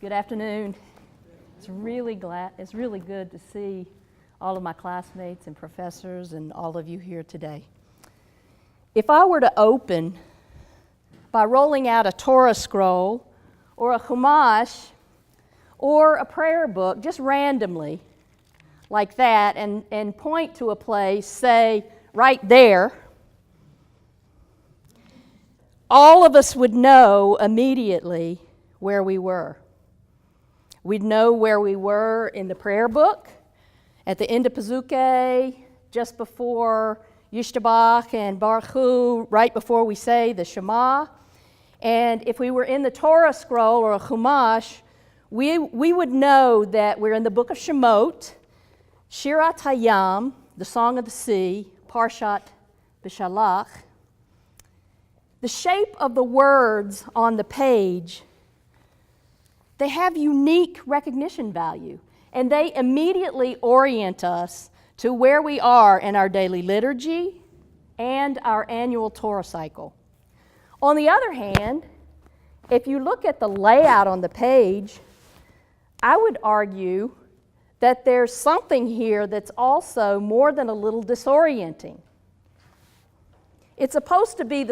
Good afternoon. It's really good to see all of my classmates and professors and all of you here today. If I were to open by rolling out a Torah scroll or a Chumash or a prayer book just randomly like that and point to a place, say right there, all of us would know immediately where we were. We'd know where we were in the prayer book, at the end of Pazuke, just before Yishtabach and Baruch Hu, right before we say the Shema. And if we were in the Torah scroll or a Chumash, we would know that we're in the book of Shemot, Shirat Hayam, the Song of the Sea, Parshat Bishalach. The shape of the words on the page, they have unique recognition value, and they immediately orient us to where we are in our daily liturgy and our annual Torah cycle. On the other hand, if you look at the layout on the page, I would argue that there's something here that's also more than a little disorienting. It's supposed to be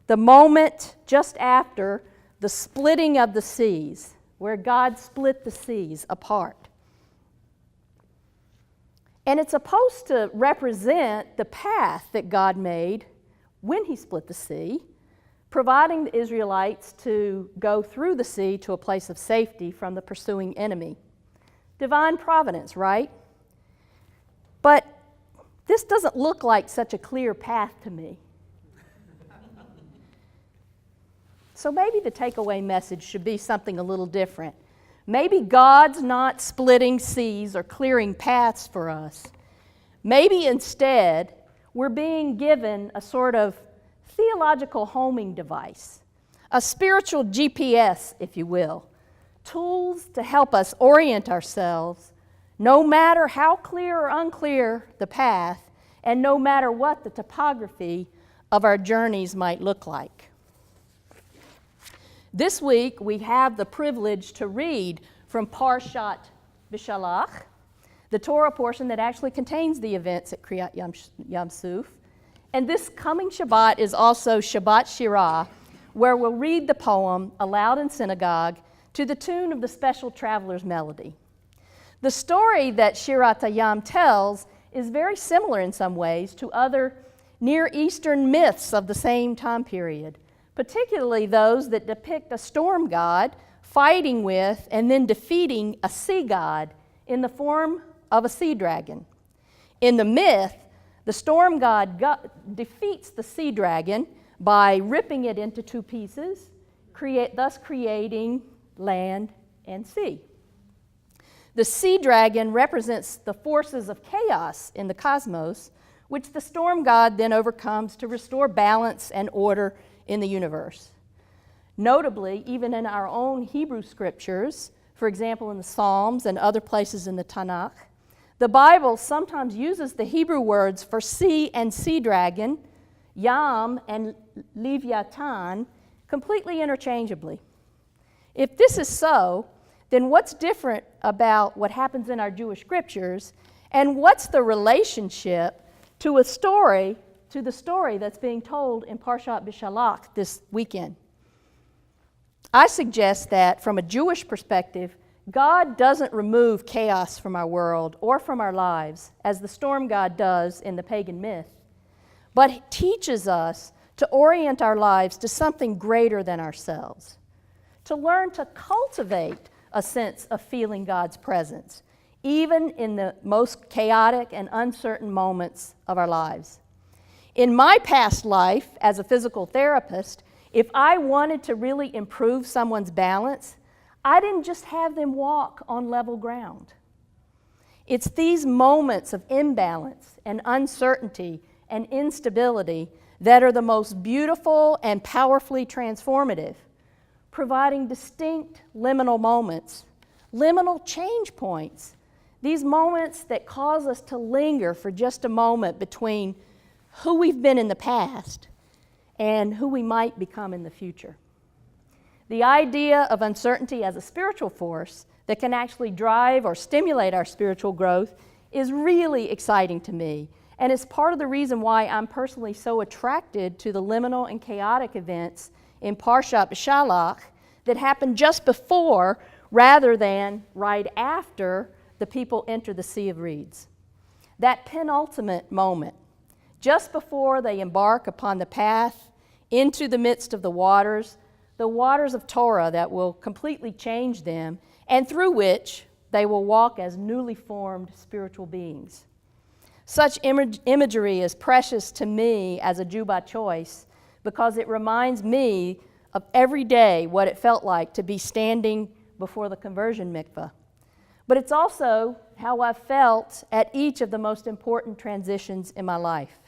the moment just after the splitting of the seas, where God split the seas apart. And it's supposed to represent the path that God made when He split the sea, providing the Israelites to go through the sea to a place of safety from the pursuing enemy. Divine providence, right? But this doesn't look like such a clear path to me. So maybe the takeaway message should be something a little different. Maybe God's not splitting seas or clearing paths for us. Maybe instead, we're being given a sort of theological homing device, a spiritual GPS, if you will, tools to help us orient ourselves, no matter how clear or unclear the path, and no matter what the topography of our journeys might look like. This week, we have the privilege to read from Parshat Bishalach, the Torah portion that actually contains the events at Kriyat Yam Suf. And this coming Shabbat is also Shabbat Shirah, where we'll read the poem aloud in synagogue to the tune of the Special Traveler's Melody. The story that Shirat Hayam tells is very similar in some ways to other Near Eastern myths of the same time period, particularly those that depict a storm god fighting with and then defeating a sea god in the form of a sea dragon. In the myth, the storm god defeats the sea dragon by ripping it into two pieces, thus creating land and sea. The sea dragon represents the forces of chaos in the cosmos, which the storm god then overcomes to restore balance and order in the universe. Notably, even in our own Hebrew scriptures, for example in the Psalms and other places in the Tanakh, the Bible sometimes uses the Hebrew words for sea and sea dragon, Yam and Leviathan, completely interchangeably. If this is so, then what's different about what happens in our Jewish scriptures, and what's the relationship to the story that's being told in Parshat Bishalach this weekend? I suggest that from a Jewish perspective, God doesn't remove chaos from our world or from our lives, as the storm god does in the pagan myth, but teaches us to orient our lives to something greater than ourselves, to learn to cultivate a sense of feeling God's presence, even in the most chaotic and uncertain moments of our lives. In my past life as a physical therapist, if I wanted to really improve someone's balance, I didn't just have them walk on level ground. It's these moments of imbalance and uncertainty and instability that are the most beautiful and powerfully transformative, providing distinct liminal moments, liminal change points, these moments that cause us to linger for just a moment between who we've been in the past and who we might become in the future. the idea of uncertainty as a spiritual force that can actually drive or stimulate our spiritual growth is really exciting to me. And it's part of the reason why I'm personally so attracted to the liminal and chaotic events in Parshat Beshalach that happen just before rather than right after the people enter the Sea of Reeds. That penultimate moment, just before they embark upon the path into the midst of the waters of Torah that will completely change them, and through which they will walk as newly formed spiritual beings. Such imagery is precious to me as a Jew by choice because it reminds me of every day what it felt like to be standing before the conversion mikveh. But it's also how I felt at each of the most important transitions in my life.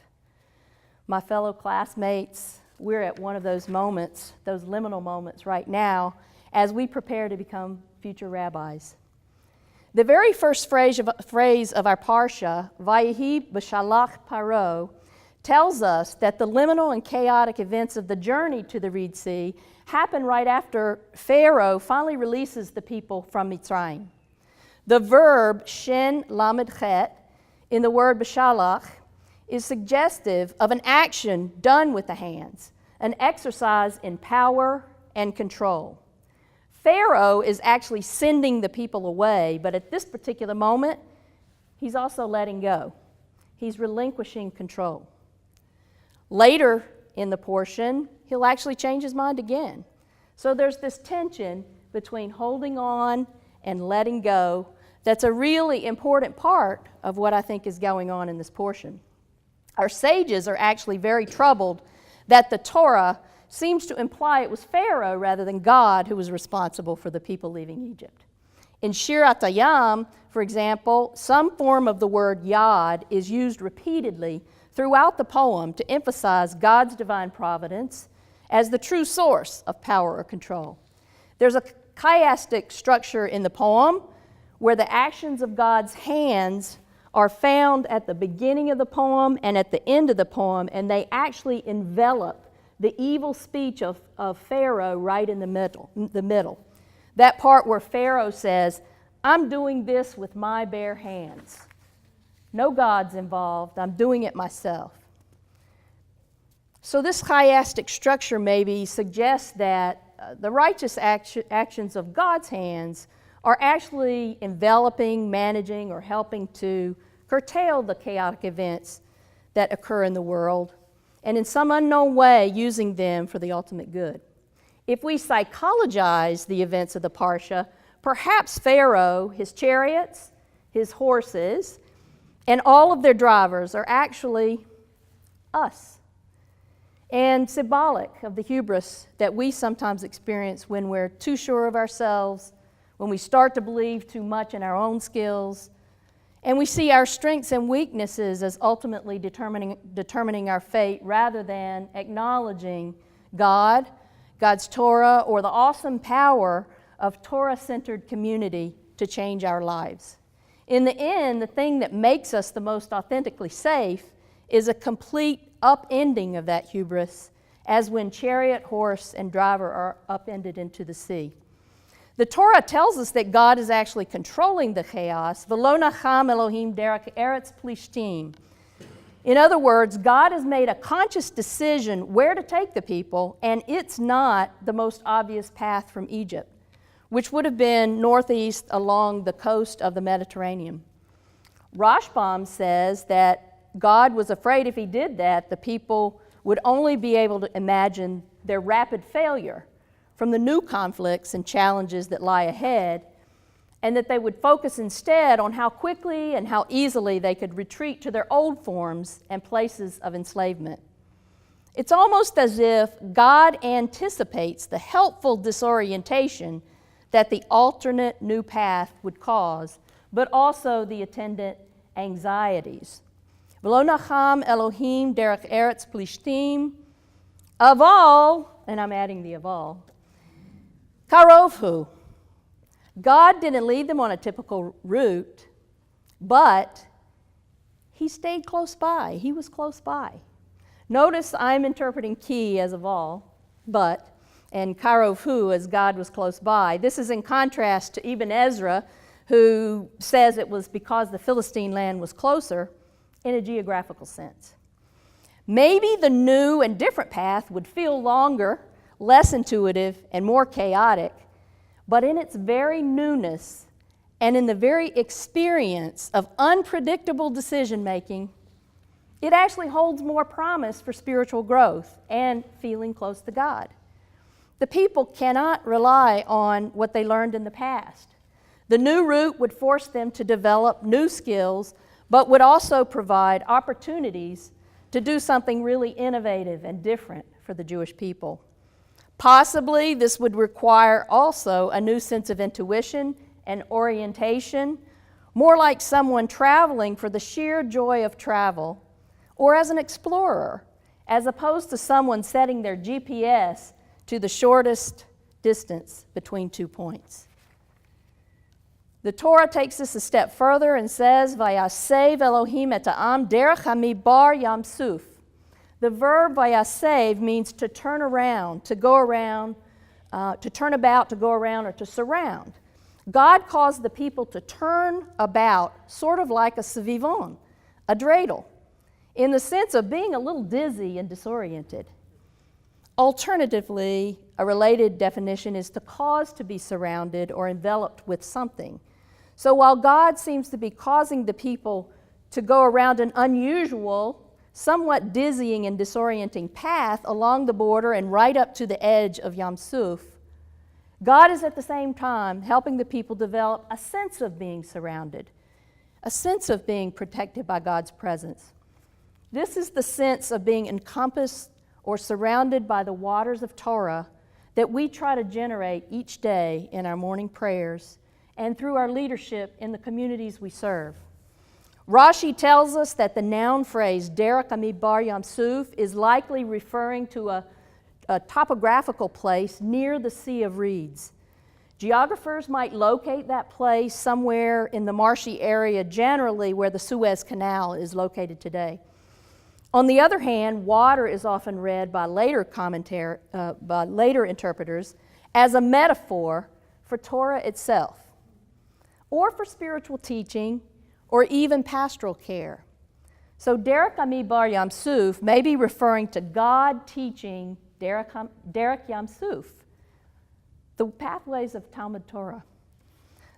My fellow classmates, we're at one of those moments, those liminal moments right now, as we prepare to become future rabbis. The very first phrase of our Parsha, Vayehi B'Shalach Paro, tells us that the liminal and chaotic events of the journey to the Reed Sea happen right after Pharaoh finally releases the people from Mitzrayim. The verb shin lamed chet in the word B'Shalach is suggestive of an action done with the hands, an exercise in power and control. Pharaoh is actually sending the people away, but at this particular moment, he's also letting go. He's relinquishing control. Later in the portion, he'll actually change his mind again. So there's this tension between holding on and letting go that's a really important part of what I think is going on in this portion. Our sages are actually very troubled that the Torah seems to imply it was Pharaoh rather than God who was responsible for the people leaving Egypt. In Shirat Hayam, for example, some form of the word Yad is used repeatedly throughout the poem to emphasize God's divine providence as the true source of power or control. There's a chiastic structure in the poem where the actions of God's hands are found at the beginning of the poem and at the end of the poem, and they actually envelop the evil speech of Pharaoh right in the middle. That part where Pharaoh says, I'm doing this with my bare hands. No God's involved. I'm doing it myself. So this chiastic structure maybe suggests that the righteous actions of God's hands are actually enveloping, managing, or helping to curtail the chaotic events that occur in the world, and in some unknown way using them for the ultimate good. If we psychologize the events of the Parsha, perhaps Pharaoh, his chariots, his horses, and all of their drivers are actually us, and symbolic of the hubris that we sometimes experience when we're too sure of ourselves, when we start to believe too much in our own skills, and we see our strengths and weaknesses as ultimately determining our fate rather than acknowledging God, God's Torah, or the awesome power of Torah-centered community to change our lives. In the end, the thing that makes us the most authentically safe is a complete upending of that hubris, as when chariot, horse, and driver are upended into the sea. The Torah tells us that God is actually controlling the chaos. V'lo nacham Elohim derech eretz plishtim. In other words, God has made a conscious decision where to take the people, and it's not the most obvious path from Egypt, which would have been northeast along the coast of the Mediterranean. Rashbam says that God was afraid if he did that, the people would only be able to imagine their rapid failure from the new conflicts and challenges that lie ahead, and that they would focus instead on how quickly and how easily they could retreat to their old forms and places of enslavement. It's almost as if God anticipates the helpful disorientation that the alternate new path would cause, but also the attendant anxieties. V'lo nacham Elohim derech eretz plishtim. Aval, and I'm adding the aval, karovhu. God didn't lead them on a typical route, but he stayed close by. He was close by. Notice I'm interpreting ki as aval, but, and Karovu, as God was close by. This is in contrast to Ibn Ezra, who says it was because the Philistine land was closer in a geographical sense. Maybe the new and different path would feel longer, less intuitive, and more chaotic, but in its very newness and in the very experience of unpredictable decision-making, it actually holds more promise for spiritual growth and feeling close to God. The people cannot rely on what they learned in the past. The new route would force them to develop new skills, but would also provide opportunities to do something really innovative and different for the Jewish people. Possibly this would require also a new sense of intuition and orientation, more like someone traveling for the sheer joy of travel, or as an explorer, as opposed to someone setting their GPS to the shortest distance between 2 points. The Torah takes this a step further and says, "Vayasev Elohim et ha'am derech hamidbar Yam Suf." The verb vayasev means to turn around, to go around, to turn about, to go around, or to surround. God caused the people to turn about, sort of like a savivon, a dreidel, in the sense of being a little dizzy and disoriented. Alternatively, a related definition is to cause to be surrounded or enveloped with something. So while God seems to be causing the people to go around an unusual, somewhat dizzying and disorienting path along the border and right up to the edge of Yam Suf, God is at the same time helping the people develop a sense of being surrounded, a sense of being protected by God's presence. This is the sense of being encompassed or surrounded by the waters of Torah that we try to generate each day in our morning prayers and through our leadership in the communities we serve. Rashi tells us that the noun phrase, Derek Amidbar Yam Suf, is likely referring to a topographical place near the Sea of Reeds. Geographers might locate that place somewhere in the marshy area, generally where the Suez Canal is located today. On the other hand, water is often read by later interpreters as a metaphor for Torah itself, or for spiritual teaching, or even pastoral care. So Derek Amidbar Yam Suf may be referring to God teaching Derek Yam Suf, the pathways of Talmud Torah.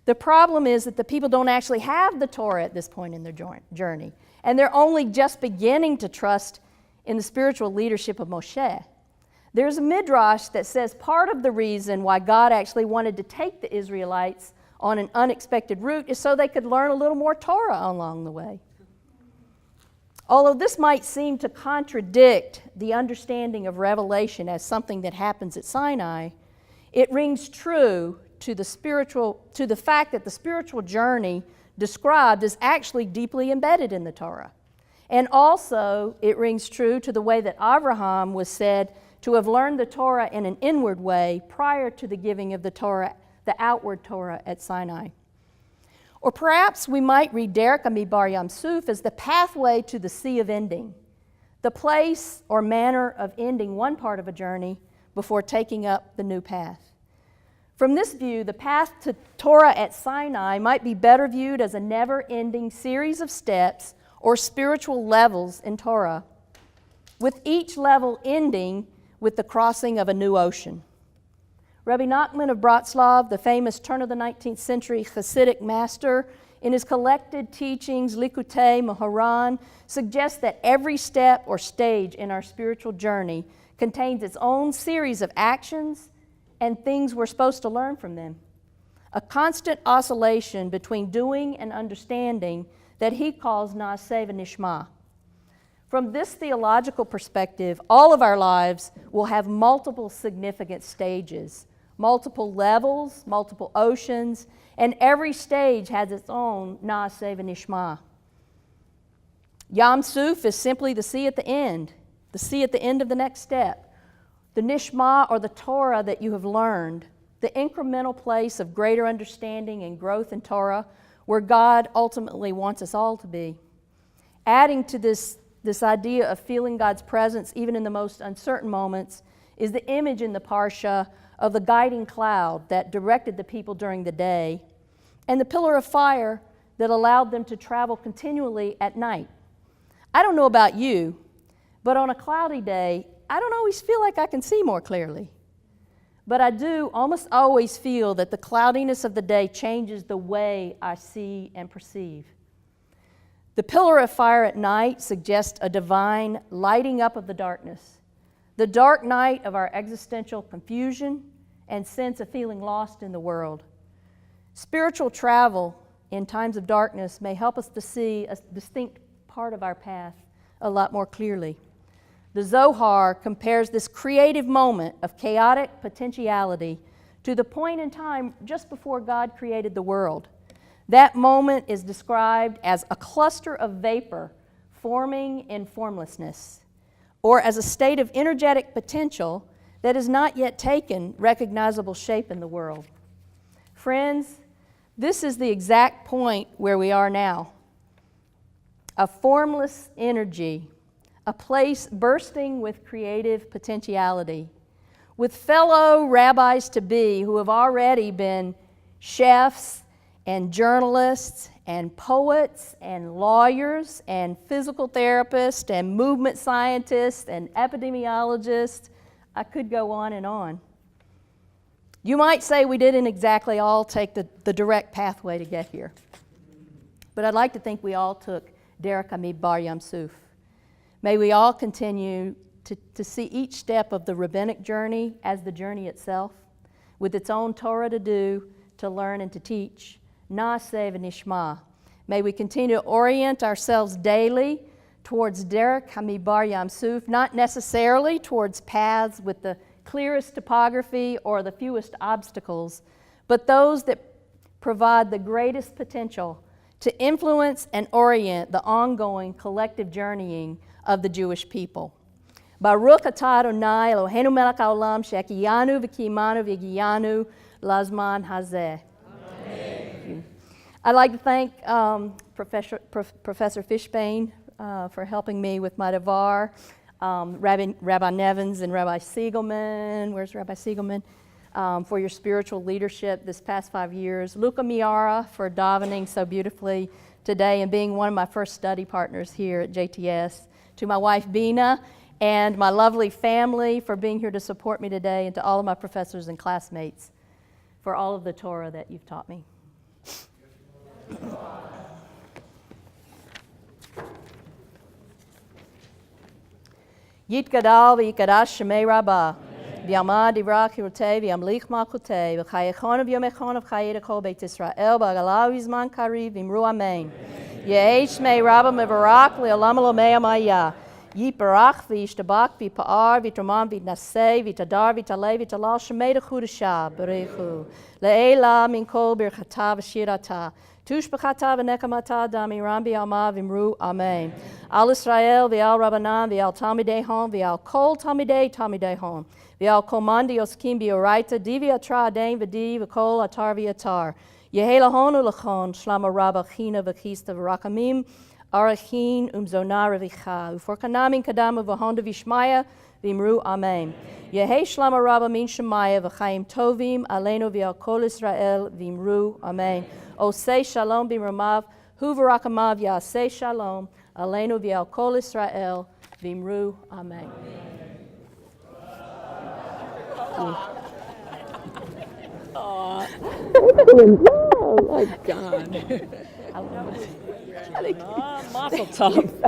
The problem is that the people don't actually have the Torah at this point in their journey, and they're only just beginning to trust in the spiritual leadership of Moshe. There's a midrash that says part of the reason why God actually wanted to take the Israelites on an unexpected route is so they could learn a little more Torah along the way. Although this might seem to contradict the understanding of Revelation as something that happens at Sinai, it rings true to the fact that the spiritual journey described is actually deeply embedded in the Torah. And also, it rings true to the way that Abraham was said to have learned the Torah in an inward way prior to the giving of the Torah, the outward Torah at Sinai. Or perhaps we might read Derek Amidbar Yam Suf as the pathway to the Sea of Ending, the place or manner of ending one part of a journey before taking up the new path. From this view, the path to Torah at Sinai might be better viewed as a never-ending series of steps or spiritual levels in Torah, with each level ending with the crossing of a new ocean. Rabbi Nachman of Bratslav, the famous turn of the 19th century Hasidic master, in his collected teachings, Likutei Moharan, suggests that every step or stage in our spiritual journey contains its own series of actions and things we're supposed to learn from them. A constant oscillation between doing and understanding that he calls Naaseh v'Nishma. From this theological perspective, all of our lives will have multiple significant stages, multiple levels, multiple oceans, and every stage has its own Naaseh v'Nishma. Yam Suf is simply the sea at the end of the next step. The Nishma, or the Torah that you have learned, the incremental place of greater understanding and growth in Torah, where God ultimately wants us all to be. Adding to this idea of feeling God's presence even in the most uncertain moments is the image in the Parsha of the guiding cloud that directed the people during the day, and the pillar of fire that allowed them to travel continually at night. I don't know about you, but on a cloudy day, I don't always feel like I can see more clearly. But I do almost always feel that the cloudiness of the day changes the way I see and perceive. The pillar of fire at night suggests a divine lighting up of the darkness, the dark night of our existential confusion and sense of feeling lost in the world. Spiritual travel in times of darkness may help us to see a distinct part of our path a lot more clearly. The Zohar compares this creative moment of chaotic potentiality to the point in time just before God created the world. That moment is described as a cluster of vapor forming in formlessness, or as a state of energetic potential that has not yet taken recognizable shape in the world. Friends, this is the exact point where we are now. A formless energy, a place bursting with creative potentiality, with fellow rabbis-to-be who have already been chefs and journalists and poets and lawyers and physical therapists and movement scientists and epidemiologists. I could go on and on. You might say we didn't exactly all take the direct pathway to get here, but I'd like to think we all took Derek Hamid Bar Yamsuf. May we all continue to see each step of the rabbinic journey as the journey itself, with its own Torah to do, to learn, and to teach. Naaseh v'nishma. May we continue to orient ourselves daily towards Derek Hamid Bar Yamsuf, not necessarily towards paths with the clearest topography or the fewest obstacles, but those that provide the greatest potential to influence and orient the ongoing collective journeying of the Jewish people. Baruch atah Adonai Eloheinu melech haolam she'achiyanu v'kiyimanu v'yagiyanu lazman hazeh. Amen. I'd like to thank Professor Fishbane for helping me with my Devar, Rabbi Nevins and Rabbi Siegelman. Where's Rabbi Siegelman? For your spiritual leadership this past 5 years. Luca Miara for davening so beautifully today and being one of my first study partners here at JTS. To my wife Bina and my lovely family for being here to support me today, and to all of my professors and classmates for all of the Torah that you've taught me. Yitgadal v'yikadash shemei rabbah. V'yamad divrach hirotei v'yamlich malchutei v'chayechon v'yomechon v'chayed kol beit Yisrael b'agalav v'zman kariv v'imru amen. Yehei shmei rabbah mevarach le'olam elamei amayah. Yiparach v'yishtabak v'yipa'ar v'yitramam v'yitnasei v'yitadar v'yitalei v'yitalal shemei dechudashah b'reichu le'ela min kol birchata v'shirata. Tushbachata v'nekamata damiram v'yalma v'imru amen. Al Israel v'al Rabbanan v'al Talmidei Hon v'al kol Talmidei Hon v'al kol mandi oskim b'oraita divi atra adain v'di v'kol atar v'yatar. Yehi lahon u'lachon shlama rabba china v'chista v'rakamim arachin umzona revicha ufor kanamin kadamu v'honda v'ishmaya v'imru amen. Yehi shlama rabba min shemaya v'chaim tovim aleinu v'al kol Israel v'imru amen. Osei shalom b'ramav hu v'rakamav yasei shalom aleinu v'al kol Israel v'imru amen. Oh my God. I love it. Mazel tov.